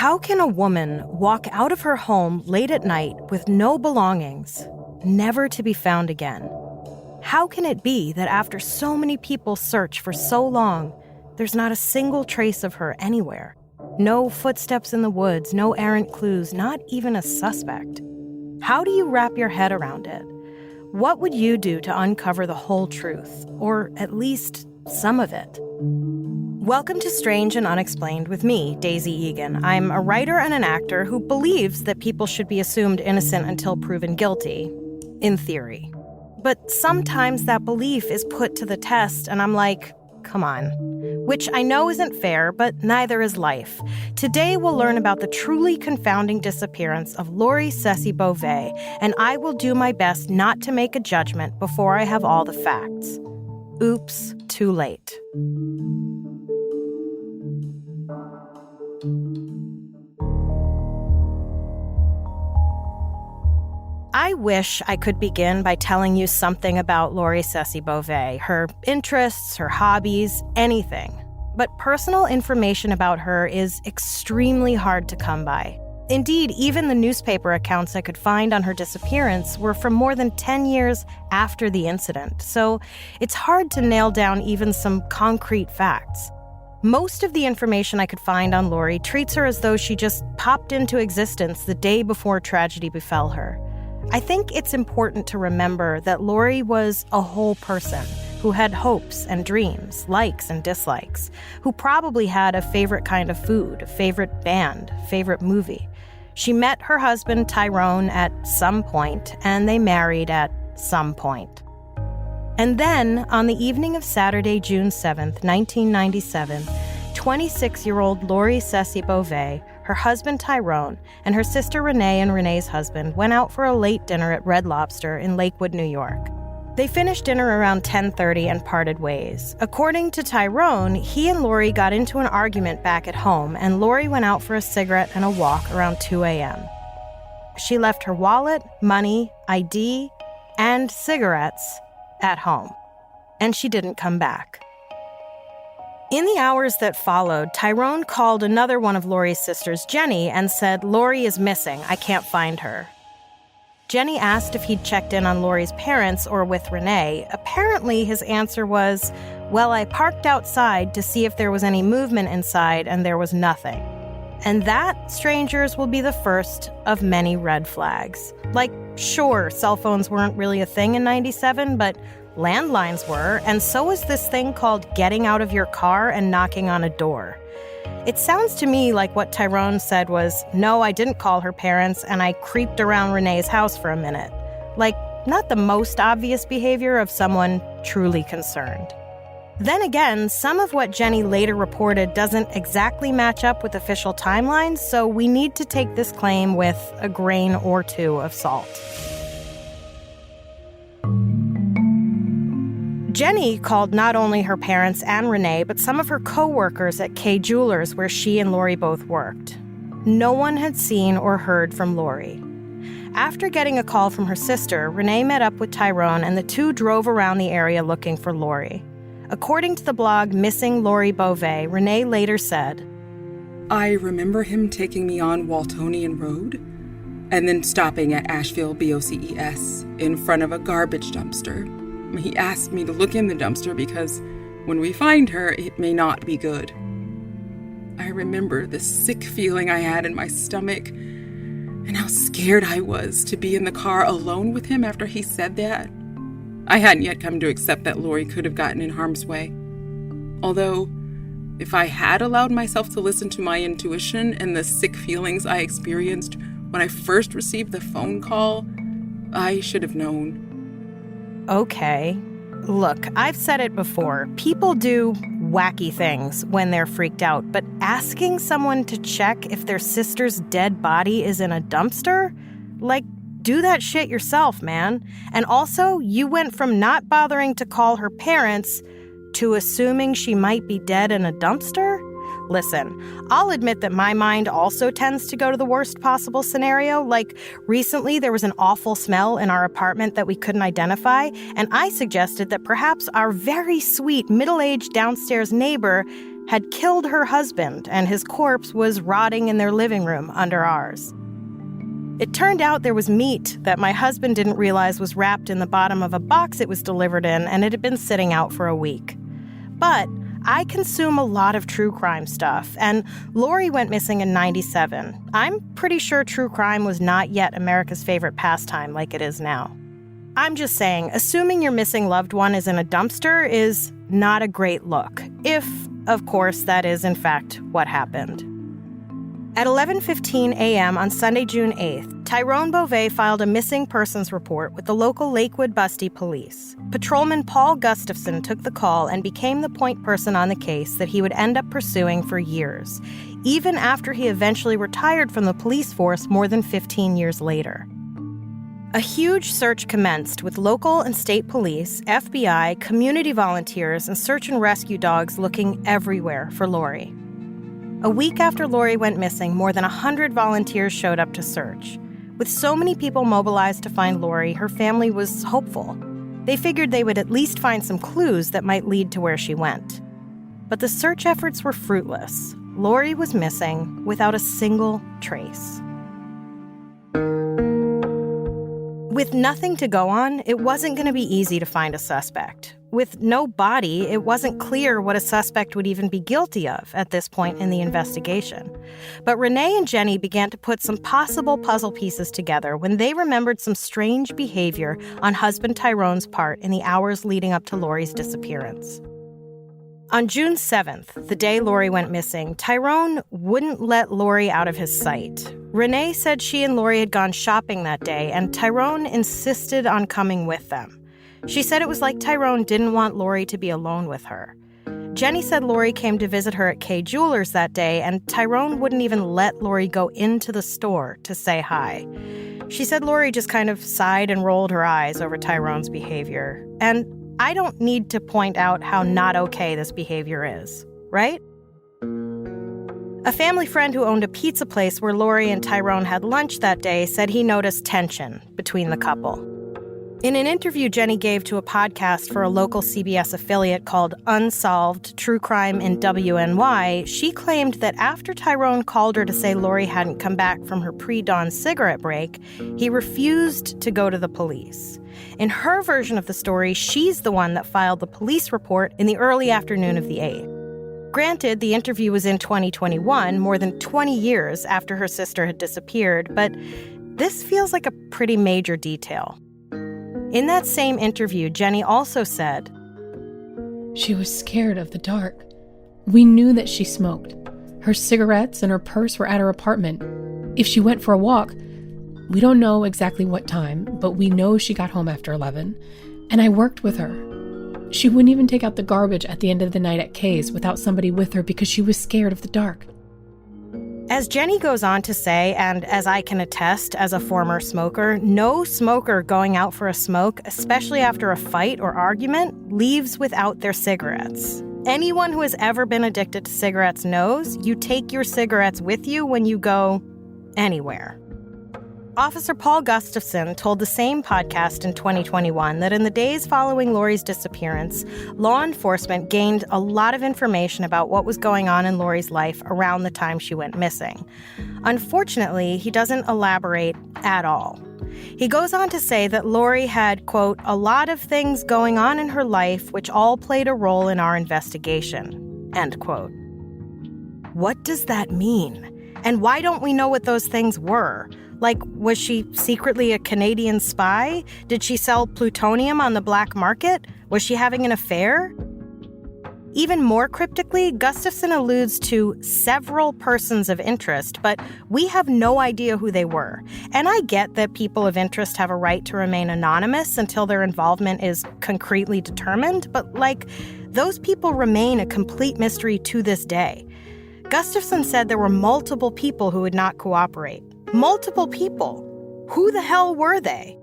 How can a woman walk out of her home late at night with no belongings, never to be found again? How can it be that after so many people search for so long, there's not a single trace of her anywhere? No footsteps in the woods, no errant clues, not even a suspect. How do you wrap your head around it? What would you do to uncover the whole truth, or at least some of it? Welcome to Strange and Unexplained with me, Daisy Egan. I'm a writer and an actor who believes that people should be assumed innocent until proven guilty, in theory. But sometimes that belief is put to the test, and I'm like, come on. Which I know isn't fair, but neither is life. Today we'll learn about the truly confounding disappearance of Lori Ceci Bova, and I will do my best not to make a judgment before I have all the facts. Oops, too late. I wish I could begin by telling you something about Lori Ceci Bova, her interests, her hobbies, anything. But personal information about her is extremely hard to come by. Indeed, even the newspaper accounts I could find on her disappearance were from more than 10 years after the incident, so it's hard to nail down even some concrete facts. Most of the information I could find on Lori treats her as though she just popped into existence the day before tragedy befell her. I think it's important to remember that Lori was a whole person who had hopes and dreams, likes and dislikes, who probably had a favorite kind of food, a favorite band, favorite movie. She met her husband Tyrone at some point, and they married at some point. And then, on the evening of Saturday, June 7th, 1997, 26-year-old Lori Ceci Bova, her husband Tyrone, and her sister Renee and Renee's husband went out for a late dinner at Red Lobster in Lakewood, New York. They finished dinner around 10:30 and parted ways. According to Tyrone, he and Lori got into an argument back at home, and Lori went out for a cigarette and a walk around 2 a.m. She left her wallet, money, ID, and cigarettes at home, and she didn't come back. In the hours that followed, Tyrone called another one of Lori's sisters, Jenny, and said, "Lori is missing. I can't find her." Jenny asked if he'd checked in on Lori's parents or with Renee. Apparently, his answer was, "Well, I parked outside to see if there was any movement inside, and there was nothing." And that, strangers, will be the first of many red flags. Like, sure, cell phones weren't really a thing in 97, but landlines were, and so was this thing called getting out of your car and knocking on a door. It sounds to me like what Tyrone said was, "No, I didn't call her parents, and I creeped around Renee's house for a minute." Like, not the most obvious behavior of someone truly concerned. Then again, some of what Jenny later reported doesn't exactly match up with official timelines, so we need to take this claim with a grain or two of salt. Jenny called not only her parents and Renee, but some of her co-workers at Kay Jewelers, where she and Lori both worked. No one had seen or heard from Lori. After getting a call from her sister, Renee met up with Tyrone, and the two drove around the area looking for Lori. According to the blog Missing Lori Bova, Renee later said, "I remember him taking me on Waltonian Road and then stopping at Asheville BOCES in front of a garbage dumpster. He asked me to look in the dumpster because when we find her, it may not be good. I remember the sick feeling I had in my stomach and how scared I was to be in the car alone with him after he said that. I hadn't yet come to accept that Lori could have gotten in harm's way. Although, if I had allowed myself to listen to my intuition and the sick feelings I experienced when I first received the phone call, I should have known." Okay. Look, I've said it before. People do wacky things when they're freaked out, but asking someone to check if their sister's dead body is in a dumpster? Like, do that shit yourself, man. And also, you went from not bothering to call her parents to assuming she might be dead in a dumpster? Listen, I'll admit that my mind also tends to go to the worst possible scenario. Like, recently there was an awful smell in our apartment that we couldn't identify, and I suggested that perhaps our very sweet middle-aged downstairs neighbor had killed her husband, and his corpse was rotting in their living room under ours. It turned out there was meat that my husband didn't realize was wrapped in the bottom of a box it was delivered in, and it had been sitting out for a week. But I consume a lot of true crime stuff, and Lori went missing in '97. I'm pretty sure true crime was not yet America's favorite pastime like it is now. I'm just saying, assuming your missing loved one is in a dumpster is not a great look, if, of course, that is in fact what happened. At 11:15 a.m. on Sunday, June 8th, Tyrone Bova filed a missing persons report with the local Lakewood Busty police. Patrolman Paul Gustafson took the call and became the point person on the case that he would end up pursuing for years, even after he eventually retired from the police force more than 15 years later. A huge search commenced with local and state police, FBI, community volunteers, and search and rescue dogs looking everywhere for Lori. A week after Lori went missing, more than 100 volunteers showed up to search. With so many people mobilized to find Lori, her family was hopeful. They figured they would at least find some clues that might lead to where she went. But the search efforts were fruitless. Lori was missing without a single trace. With nothing to go on, it wasn't going to be easy to find a suspect. With no body, it wasn't clear what a suspect would even be guilty of at this point in the investigation. But Renee and Jenny began to put some possible puzzle pieces together when they remembered some strange behavior on husband Tyrone's part in the hours leading up to Lori's disappearance. On June 7th, the day Lori went missing, Tyrone wouldn't let Lori out of his sight. Renee said she and Lori had gone shopping that day, and Tyrone insisted on coming with them. She said it was like Tyrone didn't want Lori to be alone with her. Jenny said Lori came to visit her at Kay Jewelers that day, and Tyrone wouldn't even let Lori go into the store to say hi. She said Lori just kind of sighed and rolled her eyes over Tyrone's behavior. And I don't need to point out how not okay this behavior is, right? A family friend who owned a pizza place where Lori and Tyrone had lunch that day said he noticed tension between the couple. In an interview Jenny gave to a podcast for a local CBS affiliate called Unsolved True Crime in WNY, she claimed that after Tyrone called her to say Lori hadn't come back from her pre-dawn cigarette break, he refused to go to the police. In her version of the story, she's the one that filed the police report in the early afternoon of the 8th. Granted, the interview was in 2021, more than 20 years after her sister had disappeared, but this feels like a pretty major detail. In that same interview, Jenny also said, "She was scared of the dark. We knew that she smoked. Her cigarettes and her purse were at her apartment. If she went for a walk, we don't know exactly what time, but we know she got home after 11, and I worked with her. She wouldn't even take out the garbage at the end of the night at Kay's without somebody with her because she was scared of the dark." As Jenny goes on to say, and as I can attest as a former smoker, no smoker going out for a smoke, especially after a fight or argument, leaves without their cigarettes. Anyone who has ever been addicted to cigarettes knows you take your cigarettes with you when you go anywhere. Officer Paul Gustafson told the same podcast in 2021 that in the days following Lori's disappearance, law enforcement gained a lot of information about what was going on in Lori's life around the time she went missing. Unfortunately, he doesn't elaborate at all. He goes on to say that Lori had, quote, "a lot of things going on in her life which all played a role in our investigation," end quote. What does that mean? And why don't we know what those things were? Like, was she secretly a Canadian spy? Did she sell plutonium on the black market? Was she having an affair? Even more cryptically, Gustafson alludes to several persons of interest, but we have no idea who they were. And I get that people of interest have a right to remain anonymous until their involvement is concretely determined, but, those people remain a complete mystery to this day. Gustafson said there were multiple people who would not cooperate. Multiple people. Who the hell were they?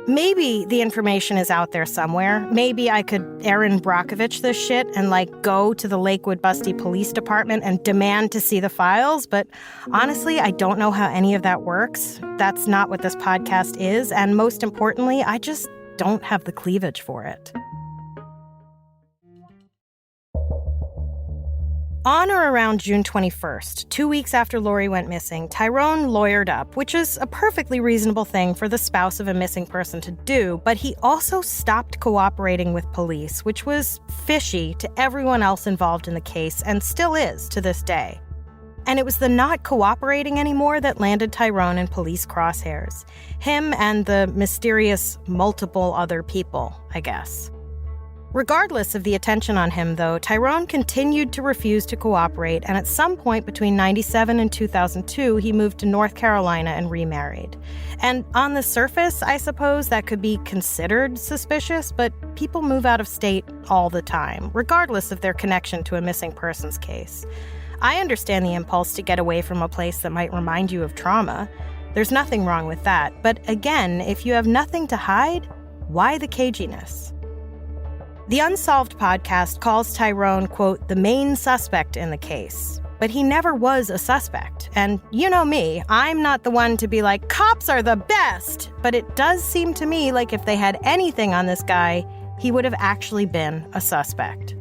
Maybe the information is out there somewhere. Maybe I could Erin Brockovich this shit and go to the Lakewood Busty Police Department and demand to see the files. But honestly, I don't know how any of that works. That's not what this podcast is. And most importantly, I just don't have the cleavage for it. On or around June 21st, 2 weeks after Lori went missing, Tyrone lawyered up, which is a perfectly reasonable thing for the spouse of a missing person to do, but he also stopped cooperating with police, which was fishy to everyone else involved in the case and still is to this day. And it was the not cooperating anymore that landed Tyrone in police crosshairs. Him and the mysterious multiple other people, I guess. Regardless of the attention on him, though, Tyrone continued to refuse to cooperate, and at some point between 1997 and 2002, he moved to North Carolina and remarried. And on the surface, I suppose that could be considered suspicious, but people move out of state all the time, regardless of their connection to a missing persons case. I understand the impulse to get away from a place that might remind you of trauma. There's nothing wrong with that, but again, if you have nothing to hide, why the caginess? The Unsolved podcast calls Tyrone, quote, the main suspect in the case. But he never was a suspect. And you know me, I'm not the one to be like, cops are the best! But it does seem to me like if they had anything on this guy, he would have actually been a suspect.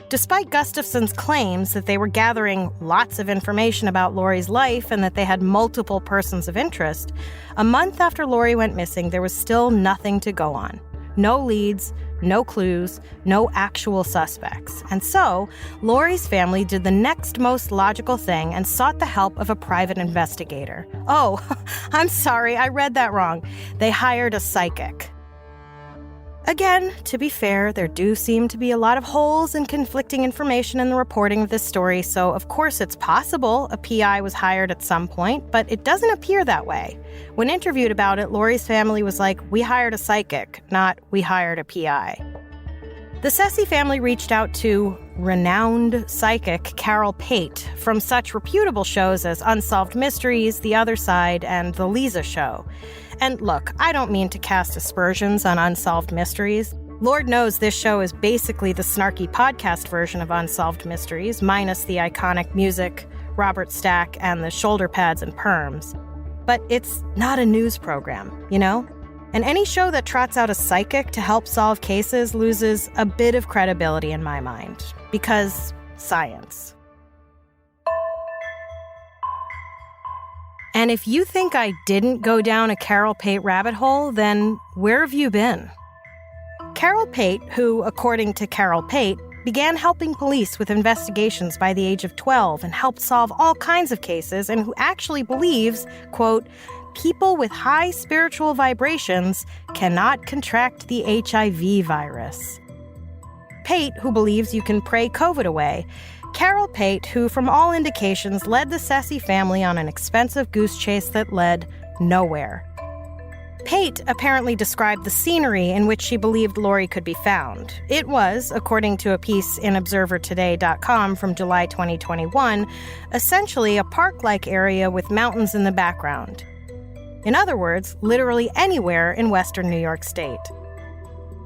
Despite Gustafson's claims that they were gathering lots of information about Lori's life and that they had multiple persons of interest, a month after Lori went missing, there was still nothing to go on. No leads, no clues, no actual suspects. And so, Lori's family did the next most logical thing and sought the help of a private investigator. Oh, I'm sorry, I read that wrong. They hired a psychic. Again, to be fair, there do seem to be a lot of holes and conflicting information in the reporting of this story, so of course it's possible a PI was hired at some point, but it doesn't appear that way. When interviewed about it, Lori's family was like, we hired a psychic, not we hired a PI. The Ceci family reached out to renowned psychic Carol Pate from such reputable shows as Unsolved Mysteries, The Other Side, and The Lisa Show. And look, I don't mean to cast aspersions on Unsolved Mysteries. Lord knows this show is basically the snarky podcast version of Unsolved Mysteries, minus the iconic music, Robert Stack, and the shoulder pads and perms. But it's not a news program, you know? And any show that trots out a psychic to help solve cases loses a bit of credibility in my mind. Because science. And if you think I didn't go down a Carol Pate rabbit hole, then where have you been? Carol Pate, who, according to Carol Pate, began helping police with investigations by the age of 12 and helped solve all kinds of cases, and who actually believes, quote, people with high spiritual vibrations cannot contract the HIV virus. Pate, who believes you can pray COVID away. Carol Pate, who from all indications led the Ceci family on an expensive goose chase that led nowhere. Pate apparently described the scenery in which she believed Lori could be found. It was, according to a piece in ObserverToday.com from July 2021, essentially a park-like area with mountains in the background. In other words, literally anywhere in western New York State.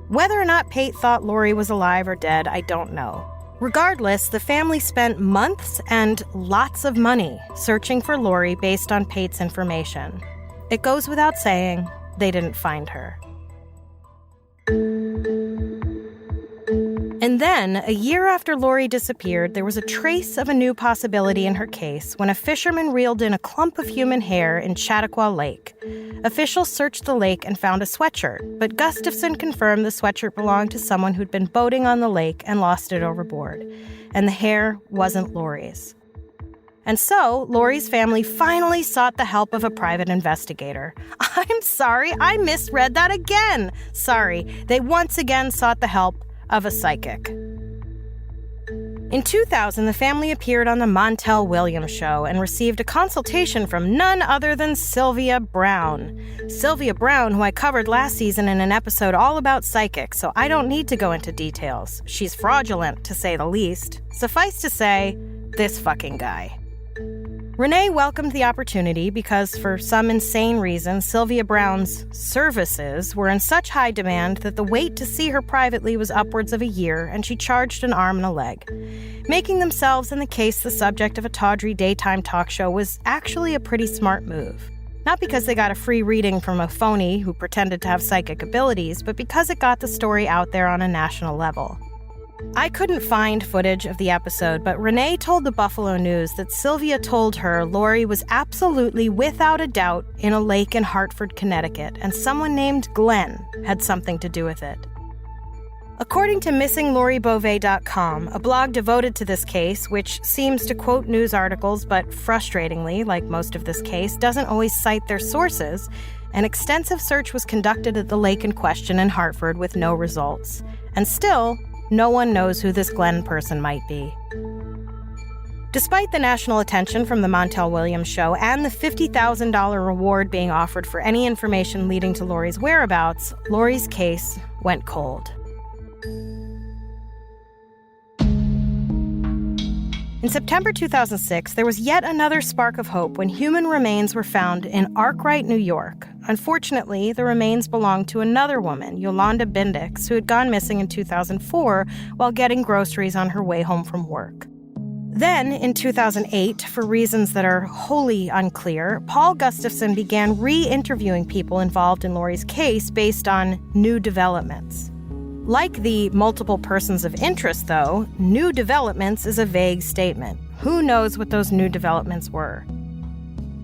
Whether or not Pate thought Lori was alive or dead, I don't know. Regardless, the family spent months and lots of money searching for Lori based on Pate's information. It goes without saying, they didn't find her. And then, a year after Lori disappeared, there was a trace of a new possibility in her case when a fisherman reeled in a clump of human hair in Chautauqua Lake. Officials searched the lake and found a sweatshirt, but Gustafson confirmed the sweatshirt belonged to someone who'd been boating on the lake and lost it overboard. And the hair wasn't Lori's. And so, Lori's family finally sought the help of a private investigator. I'm sorry, I misread that again. Sorry, they once again sought the help of a psychic. In 2000, the family appeared on the Montel Williams Show and received a consultation from none other than Sylvia Brown. Sylvia Brown, who I covered last season in an episode all about psychics, so I don't need to go into details. She's fraudulent, to say the least. Suffice to say, this fucking guy. Renee welcomed the opportunity because, for some insane reason, Sylvia Brown's services were in such high demand that the wait to see her privately was upwards of a year, and she charged an arm and a leg. Making themselves and the case the subject of a tawdry daytime talk show was actually a pretty smart move. Not because they got a free reading from a phony who pretended to have psychic abilities, but because it got the story out there on a national level. I couldn't find footage of the episode, but Renee told the Buffalo News that Sylvia told her Lori was absolutely, without a doubt, in a lake in Hartford, Connecticut, and someone named Glenn had something to do with it. According to MissingLoriBove.com, a blog devoted to this case, which seems to quote news articles, but frustratingly, like most of this case, doesn't always cite their sources, an extensive search was conducted at the lake in question in Hartford with no results. And still, no one knows who this Glenn person might be. Despite the national attention from the Montel Williams show and the $50,000 reward being offered for any information leading to Lori's whereabouts, Lori's case went cold. In September 2006, there was yet another spark of hope when human remains were found in Arkwright, New York. Unfortunately, the remains belonged to another woman, Yolanda Bendix, who had gone missing in 2004 while getting groceries on her way home from work. Then, in 2008, for reasons that are wholly unclear, Paul Gustafson began re-interviewing people involved in Lori's case based on new developments. Like the multiple persons of interest, though, new developments is a vague statement. Who knows what those new developments were?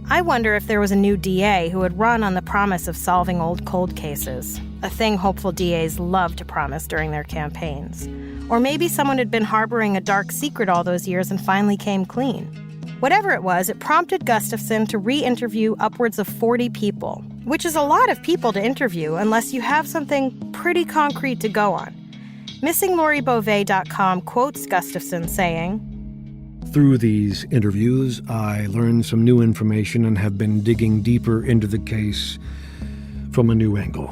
I wonder if there was a new DA who had run on the promise of solving old cold cases, a thing hopeful DAs love to promise during their campaigns. Or maybe someone had been harboring a dark secret all those years and finally came clean. Whatever it was, it prompted Gustafson to re-interview upwards of 40 people, which is a lot of people to interview unless you have something pretty concrete to go on. MissingLoriBove.com quotes Gustafson saying, "Through these interviews, I learned some new information and have been digging deeper into the case from a new angle.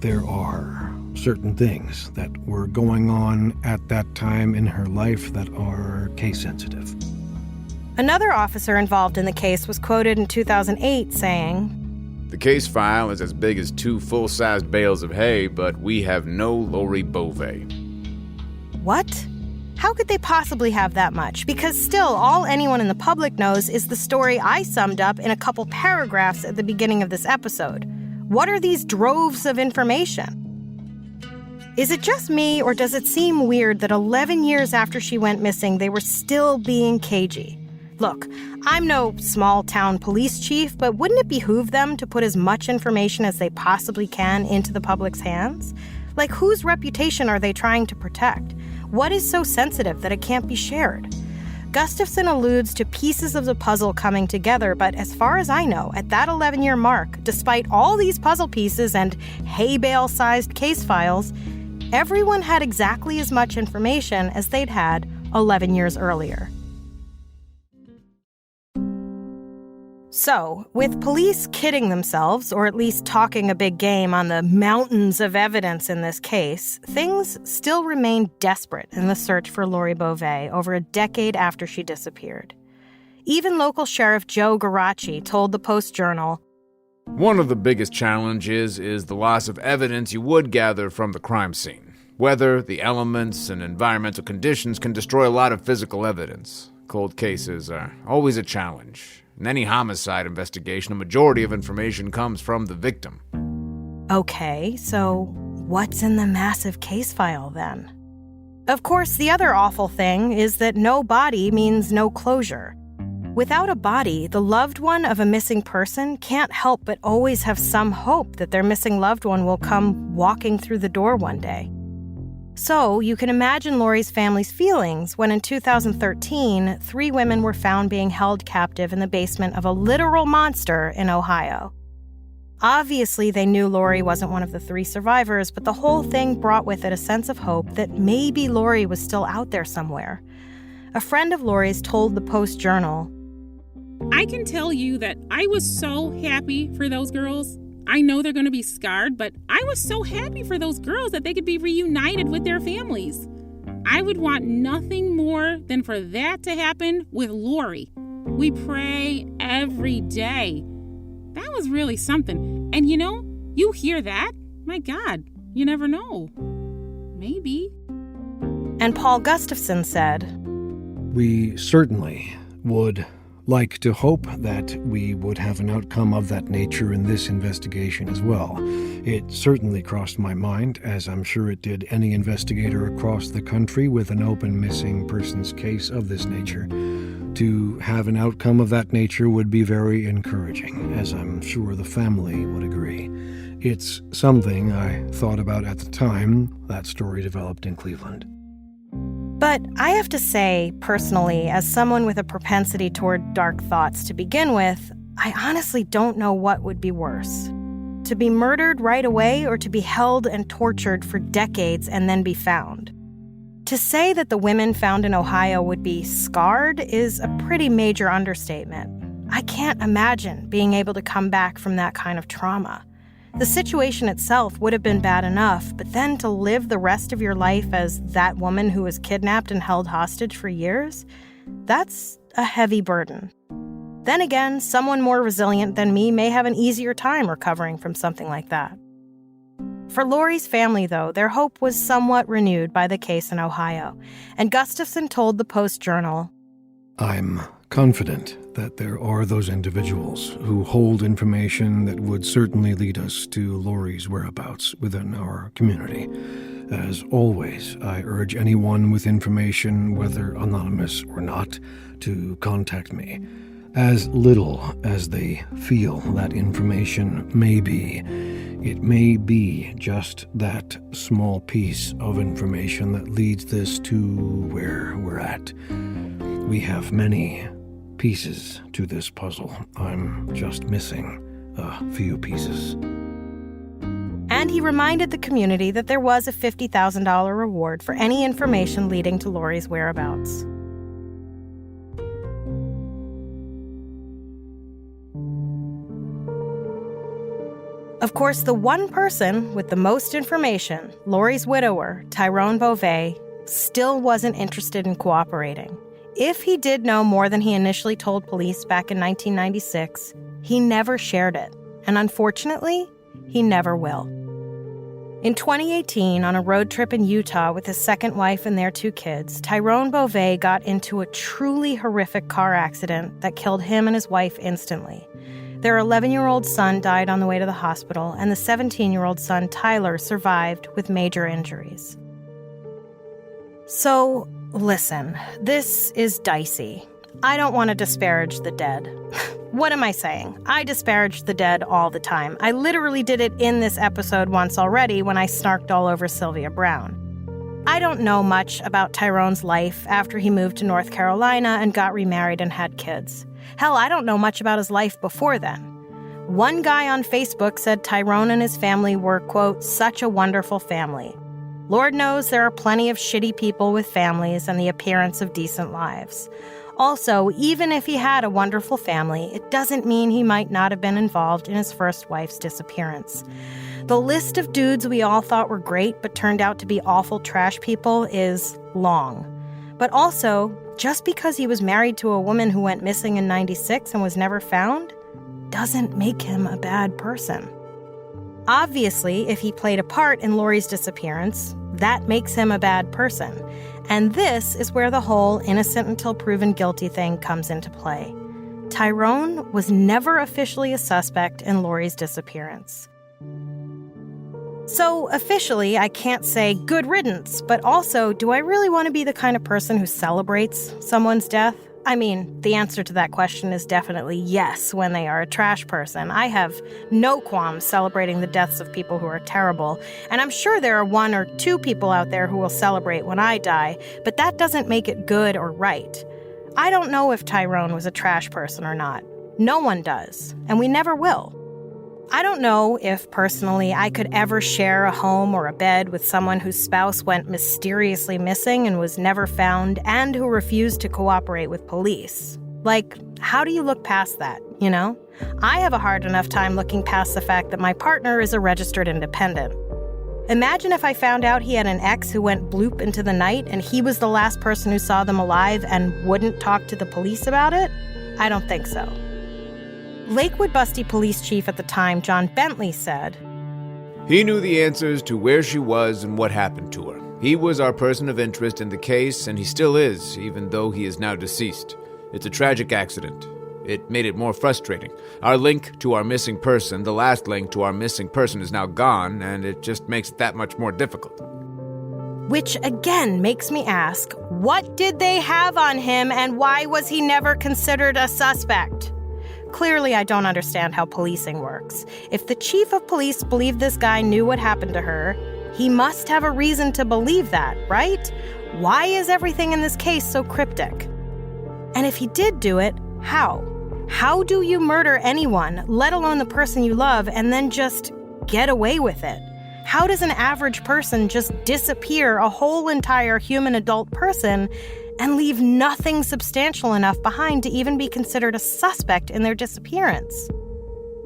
There are certain things that were going on at that time in her life that are case-sensitive." Another officer involved in the case was quoted in 2008 saying, "The case file is as big as 2 full-sized bales of hay, but we have no Lori Bove." What? How could they possibly have that much? Because still, all anyone in the public knows is the story I summed up in a couple paragraphs at the beginning of this episode. What are these droves of information? Is it just me, or does it seem weird that 11 years after she went missing, they were still being cagey? Look, I'm no small-town police chief, but wouldn't it behoove them to put as much information as they possibly can into the public's hands? Like, whose reputation are they trying to protect? What is so sensitive that it can't be shared? Gustafson alludes to pieces of the puzzle coming together, but as far as I know, at that 11-year mark, despite all these puzzle pieces and hay bale-sized case files, everyone had exactly as much information as they'd had 11 years earlier. So, with police kidding themselves, or at least talking a big game on the mountains of evidence in this case, things still remain desperate in the search for Lori Bove over a decade after she disappeared. Even local Sheriff Joe Garacci told the Post-Journal, "One of the biggest challenges is the loss of evidence you would gather from the crime scene. Weather, the elements, and environmental conditions can destroy a lot of physical evidence. Cold cases are always a challenge. In any homicide investigation, a majority of information comes from the victim." Okay, so what's in the massive case file then? Of course, the other awful thing is that no body means no closure. Without a body, the loved one of a missing person can't help but always have some hope that their missing loved one will come walking through the door one day. So you can imagine Lori's family's feelings when in 2013, 3 women were found being held captive in the basement of a literal monster in Ohio. Obviously, they knew Lori wasn't one of the 3 survivors, but the whole thing brought with it a sense of hope that maybe Lori was still out there somewhere. A friend of Lori's told the Post-Journal, "I can tell you that I was so happy for those girls. I know they're going to be scarred, but I was so happy for those girls that they could be reunited with their families. I would want nothing more than for that to happen with Lori. We pray every day." That was really something. And you hear that? My God, you never know. Maybe. And Paul Gustafson said, "We certainly would like to hope that we would have an outcome of that nature in this investigation as well. It certainly crossed my mind, as I'm sure it did any investigator across the country with an open missing persons case of this nature. To have an outcome of that nature would be very encouraging, as I'm sure the family would agree. It's something I thought about at the time that story developed in Cleveland. But I have to say, personally, as someone with a propensity toward dark thoughts to begin with, I honestly don't know what would be worse. To be murdered right away or to be held and tortured for decades and then be found. To say that the women found in Ohio would be scarred is a pretty major understatement. I can't imagine being able to come back from that kind of trauma. The situation itself would have been bad enough, but then to live the rest of your life as that woman who was kidnapped and held hostage for years, that's a heavy burden. Then again, someone more resilient than me may have an easier time recovering from something like that. For Lori's family, though, their hope was somewhat renewed by the case in Ohio, and Gustafson told the Post-Journal, I'm confident that there are those individuals who hold information that would certainly lead us to Lori's whereabouts within our community. As always, I urge anyone with information, whether anonymous or not, to contact me. As little as they feel that information may be, it may be just that small piece of information that leads this to where we're at. We have many pieces to this puzzle. I'm just missing a few pieces. And he reminded the community that there was a $50,000 reward for any information leading to Lori's whereabouts. Of course, the one person with the most information, Lori's widower, Tyrone Bova, still wasn't interested in cooperating. If he did know more than he initially told police back in 1996, he never shared it. And unfortunately, he never will. In 2018, on a road trip in Utah with his second wife and their 2 kids, Tyrone Bova got into a truly horrific car accident that killed him and his wife instantly. Their 11-year-old son died on the way to the hospital, and the 17-year-old son, Tyler, survived with major injuries. So, listen, this is dicey. I don't want to disparage the dead. What am I saying? I disparage the dead all the time. I literally did it in this episode once already when I snarked all over Sylvia Brown. I don't know much about Tyrone's life after he moved to North Carolina and got remarried and had kids. Hell, I don't know much about his life before then. One guy on Facebook said Tyrone and his family were, quote, such a wonderful family. Lord knows there are plenty of shitty people with families and the appearance of decent lives. Also, even if he had a wonderful family, it doesn't mean he might not have been involved in his first wife's disappearance. The list of dudes we all thought were great but turned out to be awful trash people is long. But also, just because he was married to a woman who went missing in '96 and was never found, doesn't make him a bad person. Obviously, if he played a part in Lori's disappearance, that makes him a bad person. And this is where the whole innocent until proven guilty thing comes into play. Tyrone was never officially a suspect in Lori's disappearance. So, officially, I can't say good riddance, but also, do I really want to be the kind of person who celebrates someone's death? I mean, the answer to that question is definitely yes when they are a trash person. I have no qualms celebrating the deaths of people who are terrible, and I'm sure there are 1 or 2 people out there who will celebrate when I die, but that doesn't make it good or right. I don't know if Tyrone was a trash person or not. No one does, and we never will. I don't know if, personally, I could ever share a home or a bed with someone whose spouse went mysteriously missing and was never found and who refused to cooperate with police. Like, how do you look past that, you know? I have a hard enough time looking past the fact that my partner is a registered independent. Imagine if I found out he had an ex who went bloop into the night and he was the last person who saw them alive and wouldn't talk to the police about it? I don't think so. Lakewood Busty Police Chief at the time, John Bentley, said, He knew the answers to where she was and what happened to her. He was our person of interest in the case, and he still is, even though he is now deceased. It's a tragic accident. It made it more frustrating. Our link to our missing person, the last link to our missing person, is now gone, and it just makes it that much more difficult. Which again makes me ask, what did they have on him and why was he never considered a suspect? Clearly, I don't understand how policing works. If the chief of police believed this guy knew what happened to her, he must have a reason to believe that, right? Why is everything in this case so cryptic? And if he did do it, how? How do you murder anyone, let alone the person you love, and then just get away with it? How does an average person just disappear a whole entire human adult person and leave nothing substantial enough behind to even be considered a suspect in their disappearance?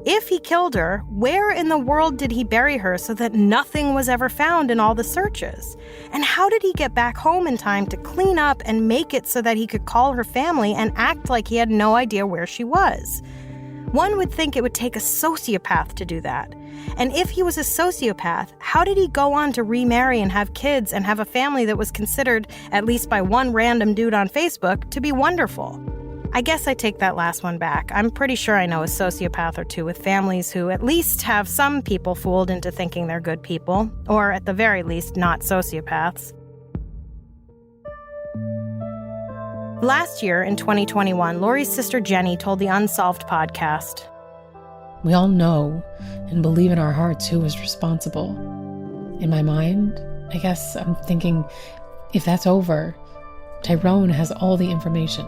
If he killed her, where in the world did he bury her so that nothing was ever found in all the searches? And how did he get back home in time to clean up and make it so that he could call her family and act like he had no idea where she was? One would think it would take a sociopath to do that. And if he was a sociopath, how did he go on to remarry and have kids and have a family that was considered, at least by one random dude on Facebook, to be wonderful? I guess I take that last one back. I'm pretty sure I know a sociopath or two with families who at least have some people fooled into thinking they're good people, or at the very least, not sociopaths. Last year, in 2021, Lori's sister Jenny told the Unsolved podcast, We all know and believe in our hearts who was responsible. In my mind, I guess I'm thinking, if that's over, Tyrone has all the information.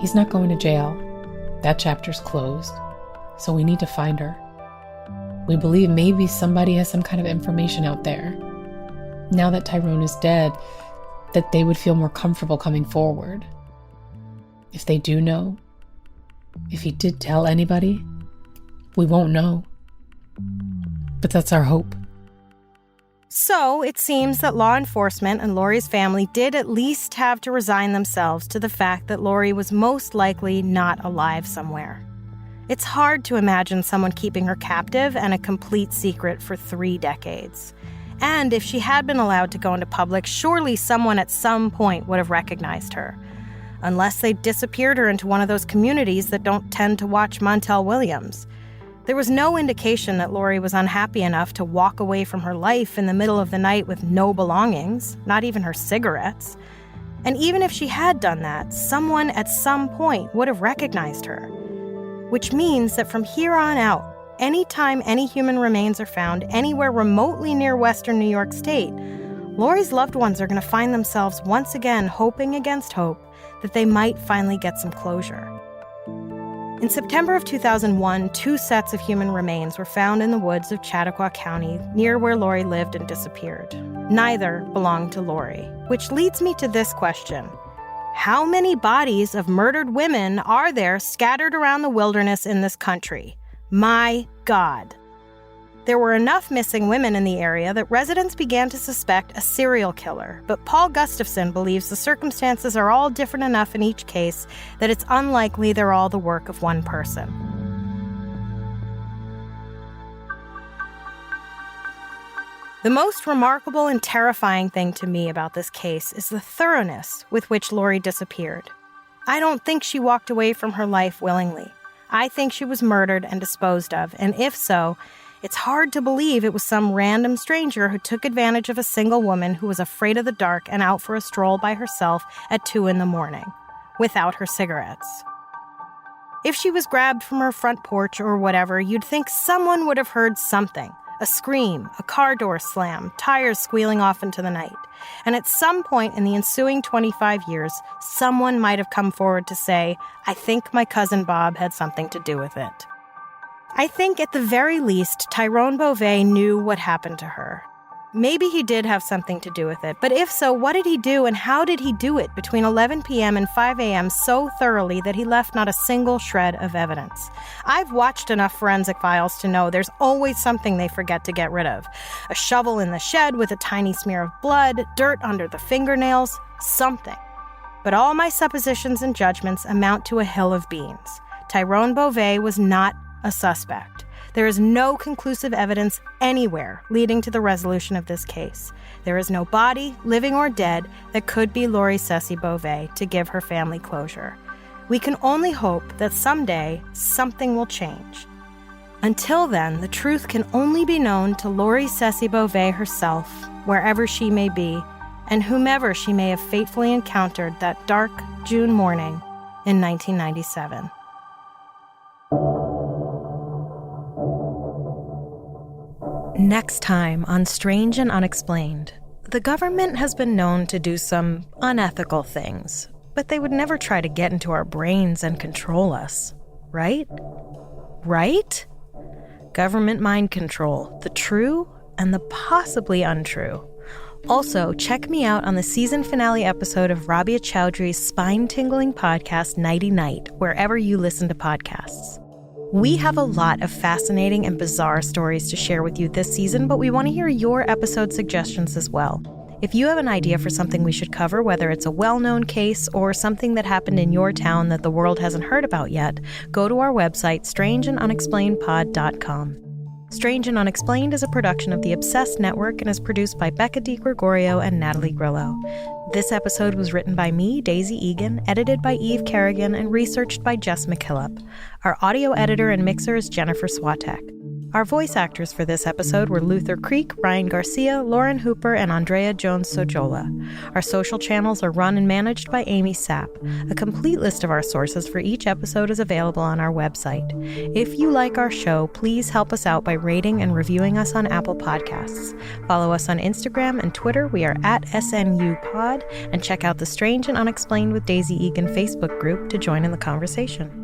He's not going to jail. That chapter's closed. So we need to find her. We believe maybe somebody has some kind of information out there. Now that Tyrone is dead, that they would feel more comfortable coming forward. If they do know, if he did tell anybody, we won't know. But that's our hope. So it seems that law enforcement and Lori's family did at least have to resign themselves to the fact that Lori was most likely not alive somewhere. It's hard to imagine someone keeping her captive and a complete secret for 3 decades. And if she had been allowed to go into public, surely someone at some point would have recognized her. Unless they disappeared her into one of those communities that don't tend to watch Montel Williams. There was no indication that Lori was unhappy enough to walk away from her life in the middle of the night with no belongings, not even her cigarettes. And even if she had done that, someone at some point would have recognized her. Which means that from here on out, anytime any human remains are found anywhere remotely near Western New York State, Lori's loved ones are going to find themselves once again hoping against hope that they might finally get some closure. In September of 2001, 2 sets of human remains were found in the woods of Chautauqua County, near where Lori lived and disappeared. Neither belonged to Lori, which leads me to this question. How many bodies of murdered women are there scattered around the wilderness in this country? My God. There were enough missing women in the area that residents began to suspect a serial killer, but Paul Gustafson believes the circumstances are all different enough in each case that it's unlikely they're all the work of one person. The most remarkable and terrifying thing to me about this case is the thoroughness with which Lori disappeared. I don't think she walked away from her life willingly. I think she was murdered and disposed of, and if so, it's hard to believe it was some random stranger who took advantage of a single woman who was afraid of the dark and out for a stroll by herself at 2 a.m, without her cigarettes. If she was grabbed from her front porch or whatever, you'd think someone would have heard something. A scream, a car door slam, tires squealing off into the night. And at some point in the ensuing 25 years, someone might have come forward to say, I think my cousin Bob had something to do with it. I think at the very least, Tyrone Bova knew what happened to her. Maybe he did have something to do with it, but if so, what did he do and how did he do it between 11 p.m. and 5 a.m. so thoroughly that he left not a single shred of evidence? I've watched enough forensic files to know there's always something they forget to get rid of. A shovel in the shed with a tiny smear of blood, dirt under the fingernails, something. But all my suppositions and judgments amount to a hill of beans. Tyrone Bova was not a suspect. There is no conclusive evidence anywhere leading to the resolution of this case. There is no body, living or dead, that could be Lori Ceci Bova to give her family closure. We can only hope that someday something will change. Until then, the truth can only be known to Lori Ceci Bova herself, wherever she may be, and whomever she may have fatefully encountered that dark June morning in 1997. Next time on Strange and Unexplained, the government has been known to do some unethical things, but they would never try to get into our brains and control us, right? Right? Government mind control, the true and the possibly untrue. Also, check me out on the season finale episode of Rabia Chowdhury's spine-tingling podcast, Nighty Night, wherever you listen to podcasts. We have a lot of fascinating and bizarre stories to share with you this season, but we want to hear your episode suggestions as well. If you have an idea for something we should cover, whether it's a well-known case or something that happened in your town that the world hasn't heard about yet, go to our website, strangeandunexplainedpod.com. Strange and Unexplained is a production of the Obsessed Network and is produced by Becca DiGregorio and Natalie Grillo. This episode was written by me, Daisy Egan, edited by Eve Kerrigan, and researched by Jess McKillop. Our audio editor and mixer is Jennifer Swatek. Our voice actors for this episode were Luther Creek, Ryan Garcia, Lauren Hooper, and Andrea Jones-Sojola. Our social channels are run and managed by Amy Sapp. A complete list of our sources for each episode is available on our website. If you like our show, please help us out by rating and reviewing us on Apple Podcasts. Follow us on Instagram and Twitter. We are at SNUpod, and check out the Strange and Unexplained with Daisy Egan Facebook group to join in the conversation.